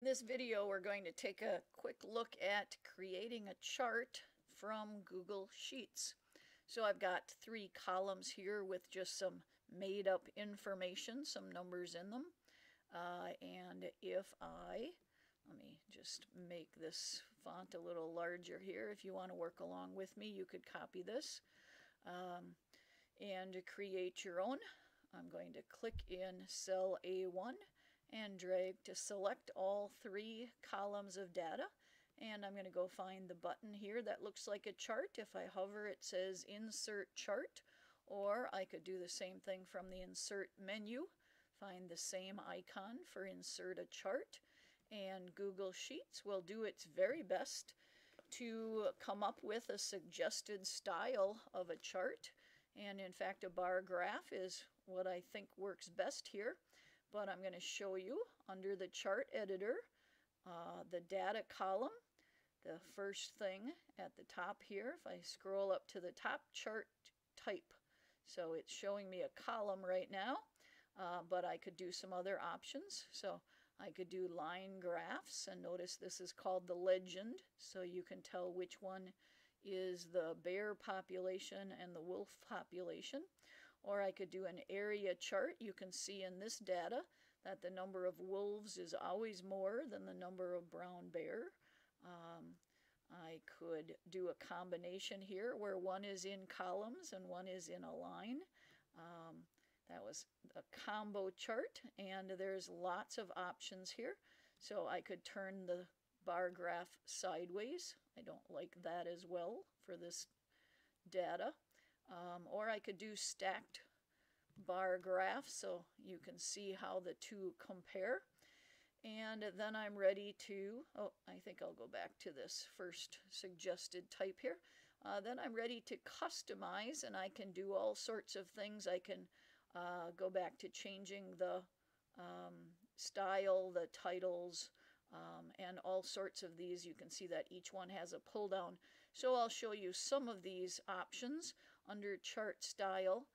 In this video, we're going to take a quick look at creating a chart from Google Sheets. So I've got 3 columns here with just some made-up information, some numbers in them. And if let me just make this font a little larger here. If you want to work along with me, you could copy this and create your own. I'm going to click in cell A1 and drag to select all 3 columns of data, and I'm going to go find the button here that looks like a chart. If I hover, it says Insert Chart, or I could do the same thing from the Insert menu, find the same icon for Insert a Chart, and Google Sheets will do its very best to come up with a suggested style of a chart. And in fact, a bar graph is what I think works best here. But I'm going to show you under the chart editor, the data column. The first thing at the top here, if I scroll up to the top, chart type. So it's showing me a column right now, but I could do some other options. So I could do line graphs, and notice this is called the legend, so you can tell which one is the bear population and the wolf population. Or I could do an area chart. You can see in this data that the number of wolves is always more than the number of brown bear. I could do a combination here where one is in columns and one is in a line. That was a combo chart, and there's lots of options here. So I could turn the bar graph sideways. I don't like that as well for this data. Or I could do stacked bar graphs so you can see how the two compare. And then I'm ready to, I think I'll go back to this first suggested type here. Then I'm ready to customize, and I can do all sorts of things. I can go back to changing the style, the titles, and all sorts of these. You can see that each one has a pull down. So I'll show you some of these options. Under chart style,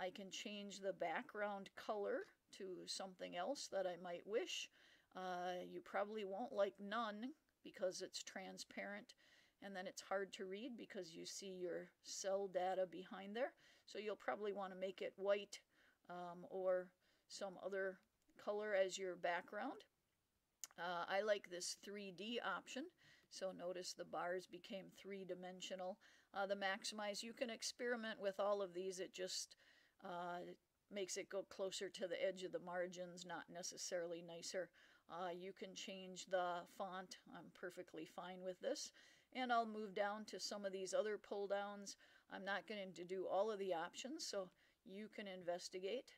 I can change the background color to something else that I might wish. You probably won't like none because it's transparent, and then it's hard to read because you see your cell data behind there. So you'll probably want to make it white or some other color as your background. I like this 3D option, so notice the bars became 3-dimensional. The maximize, you can experiment with all of these. It just makes it go closer to the edge of the margins, not necessarily nicer. You can change the font. I'm perfectly fine with this. And I'll move down to some of these other pull downs. I'm not going to do all of the options, so you can investigate.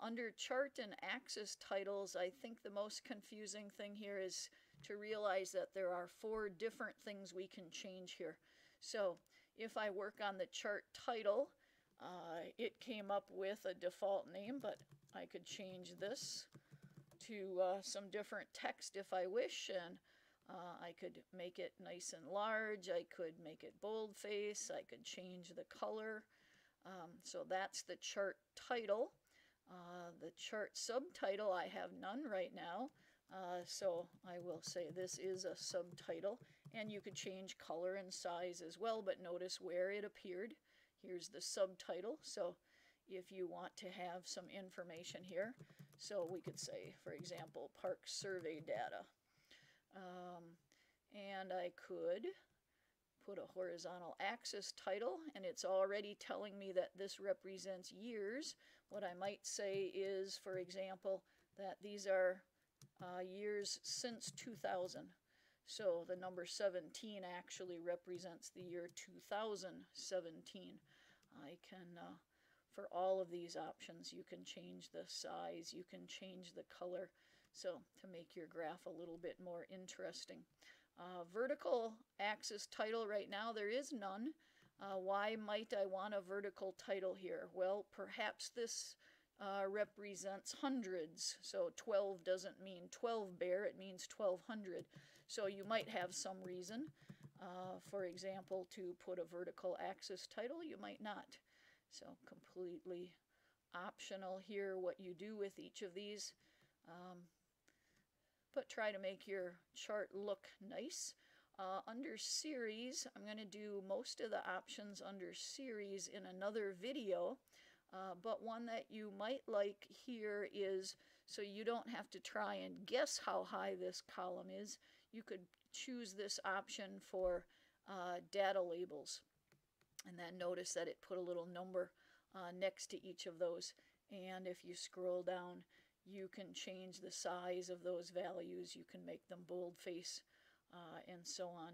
Under chart and axis titles, I think the most confusing thing here is to realize that there are 4 different things we can change here. So if I work on the chart title, it came up with a default name, but I could change this to some different text if I wish, and I could make it nice and large. I could make it boldface. I could change the color. So that's the chart title. The chart subtitle, I have none right now, so I will say this is a subtitle, and you could change color and size as well, but notice where it appeared. Here's the subtitle, so if you want to have some information here, so we could say, for example, park survey data, and I could put a horizontal axis title, and it's already telling me that this represents years. What I might say is, for example, that these are years since 2000. So the number 17 actually represents the year 2017. I can, for all of these options, you can change the size, you can change the color, so to make your graph a little bit more interesting. Vertical axis title right now, there is none. Why might I want a vertical title here? Well, perhaps this represents hundreds. So 12 doesn't mean 12 bear, it means 1200. So you might have some reason, for example, to put a vertical axis title. You might not. So completely optional here what you do with each of these. but try to make your chart look nice. Under series, I'm going to do most of the options under series in another video, but one that you might like here is, so you don't have to try and guess how high this column is, you could choose this option for data labels. And then notice that it put a little number next to each of those. And if you scroll down, you can change the size of those values. You can make them boldface and so on.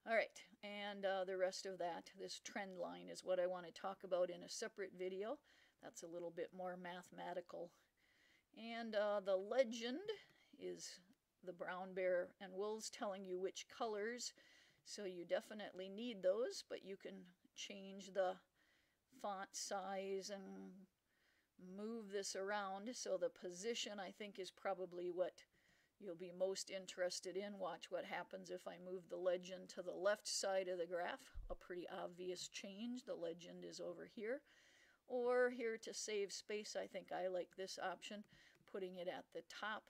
All right, and the rest of that, this trend line is what I want to talk about in a separate video. That's a little bit more mathematical. And the legend is the brown bear and wolves telling you which colors. So you definitely need those, but you can change the font size and move this around. So the position, I think, is probably what you'll be most interested in. Watch what happens if I move the legend to the left side of the graph. A pretty obvious change. The legend is over here. Or here to save space, I think I like this option, putting it at the top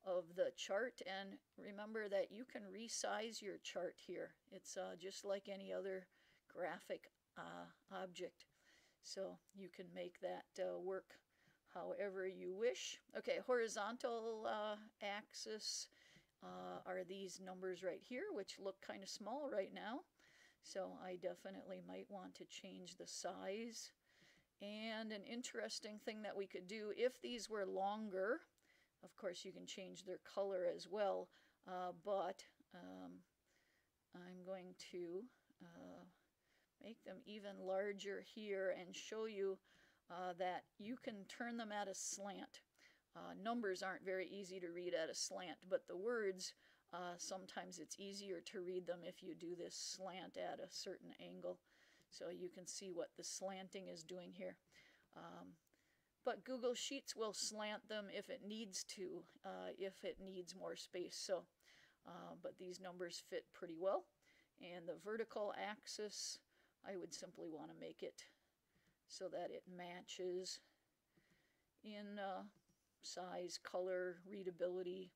of the chart. And remember that you can resize your chart here. It's just like any other graphic object. So you can make that work however you wish. Okay, horizontal axis are these numbers right here, which look kind of small right now. So I definitely might want to change the size. And an interesting thing that we could do, if these were longer, of course you can change their color as well, but I'm going to make them even larger here and show you that you can turn them at a slant. Numbers aren't very easy to read at a slant, but the words, sometimes it's easier to read them if you do this slant at a certain angle. So you can see what the slanting is doing here. But Google Sheets will slant them if it needs to, if it needs more space. So, but these numbers fit pretty well. And the vertical axis, I would simply want to make it so that it matches in size, color, readability.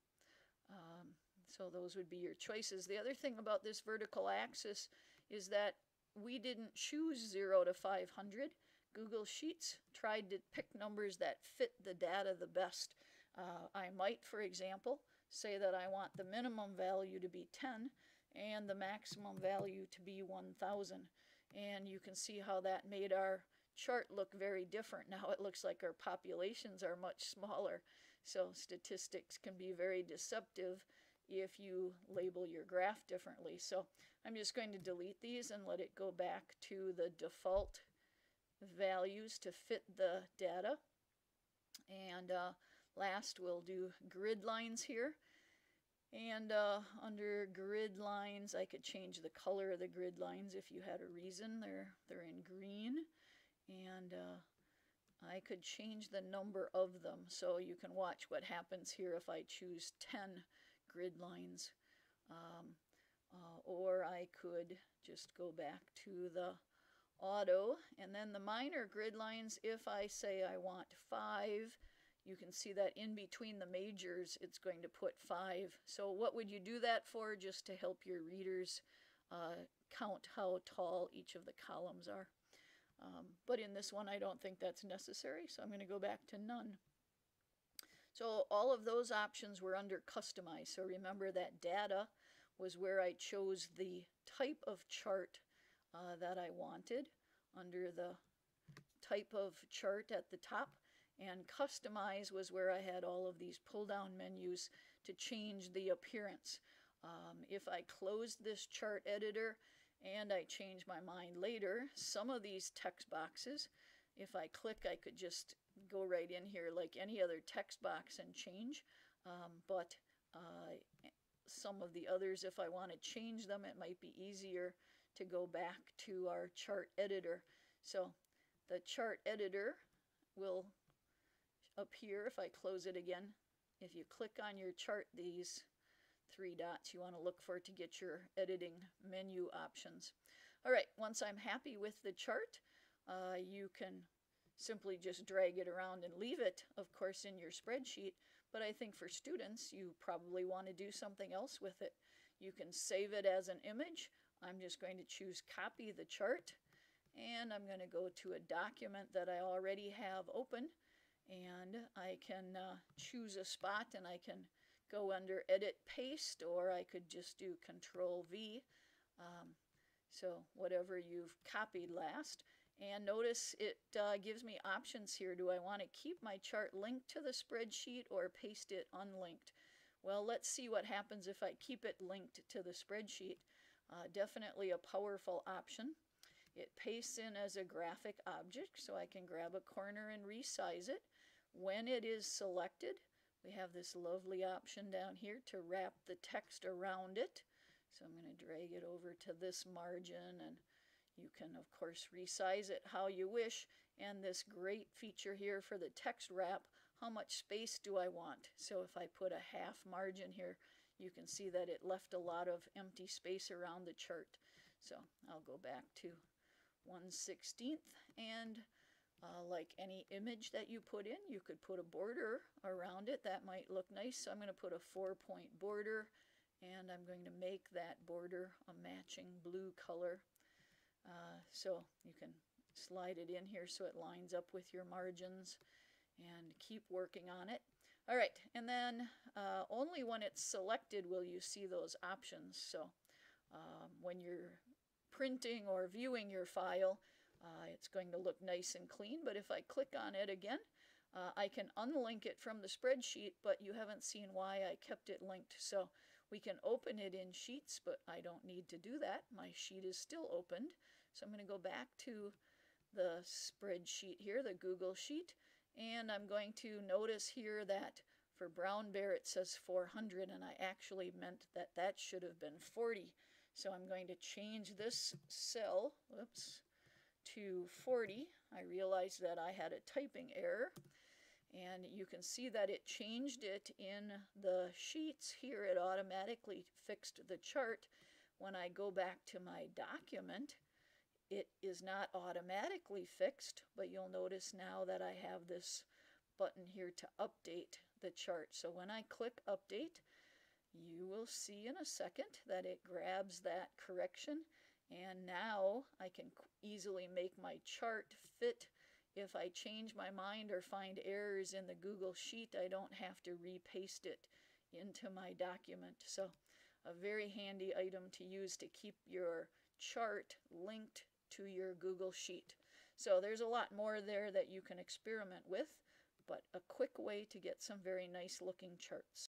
So those would be your choices. The other thing about this vertical axis is that we didn't choose 0 to 500. Google Sheets tried to pick numbers that fit the data the best. I might, for example, say that I want the minimum value to be 10 and the maximum value to be 1,000. And you can see how that made our chart look very different. Now it looks like our populations are much smaller. So statistics can be very deceptive if you label your graph differently. So I'm just going to delete these and let it go back to the default values to fit the data. And last we'll do grid lines here. And under grid lines, I could change the color of the grid lines if you had a reason. They're in green. And I could change the number of them. So you can watch what happens here if I choose 10 grid lines. Or I could just go back to the auto. And then the minor grid lines, if I say I want 5, you can see that in between the majors, it's going to put 5. So what would you do that for? Just to help your readers count how tall each of the columns are. But in this one, I don't think that's necessary, so I'm going to go back to none. So all of those options were under Customize. So remember that data was where I chose the type of chart that I wanted under the type of chart at the top. And Customize was where I had all of these pull-down menus to change the appearance. If I closed this chart editor and I change my mind later, some of these text boxes, if I click, I could just go right in here like any other text box and change. But some of the others, if I want to change them, it might be easier to go back to our chart editor. So the chart editor will appear if I close it again. If you click on your chart, these 3 dots you want to look for to get your editing menu options. All right, once I'm happy with the chart, you can simply just drag it around and leave it, of course, in your spreadsheet. but I think for students, you probably want to do something else with it. You can save it as an image. I'm just going to choose copy the chart, and I'm going to go to a document that I already have open, and I can choose a spot, and I can go under edit paste, or I could just do Control V. So whatever you've copied last. And notice it gives me options here. Do I want to keep my chart linked to the spreadsheet or paste it unlinked? Well, let's see what happens if I keep it linked to the spreadsheet. Definitely a powerful option. It pastes in as a graphic object, so I can grab a corner and resize it. When it is selected, we have this lovely option down here to wrap the text around it. So I'm going to drag it over to this margin, and you can, of course, resize it how you wish. And this great feature here for the text wrap, how much space do I want? So if I put a half margin here, you can see that it left a lot of empty space around the chart. So I'll go back to 1/16, and like any image that you put in, you could put a border around it. That might look nice. So I'm going to put a 4-point border, and I'm going to make that border a matching blue color. So you can slide it in here so it lines up with your margins, and keep working on it. All right, and then only when it's selected will you see those options. So when you're printing or viewing your file, it's going to look nice and clean, but if I click on it again, I can unlink it from the spreadsheet, but you haven't seen why I kept it linked. So we can open it in Sheets, but I don't need to do that. My sheet is still opened. So I'm going to go back to the spreadsheet here, the Google Sheet, and I'm going to notice here that for Brown Bear it says 400, and I actually meant that that should have been 40. So I'm going to change this cell, to 40. I realized that I had a typing error, and you can see that it changed it in the sheets here. It automatically fixed the chart. When I go back to my document, it is not automatically fixed, but you'll notice now that I have this button here to update the chart. So when I click update, you will see in a second that it grabs that correction, and now I can easily make my chart fit. If I change my mind or find errors in the Google Sheet, I don't have to repaste it into my document. So a very handy item to use to keep your chart linked to your Google Sheet. So there's a lot more there that you can experiment with, but a quick way to get some very nice looking charts.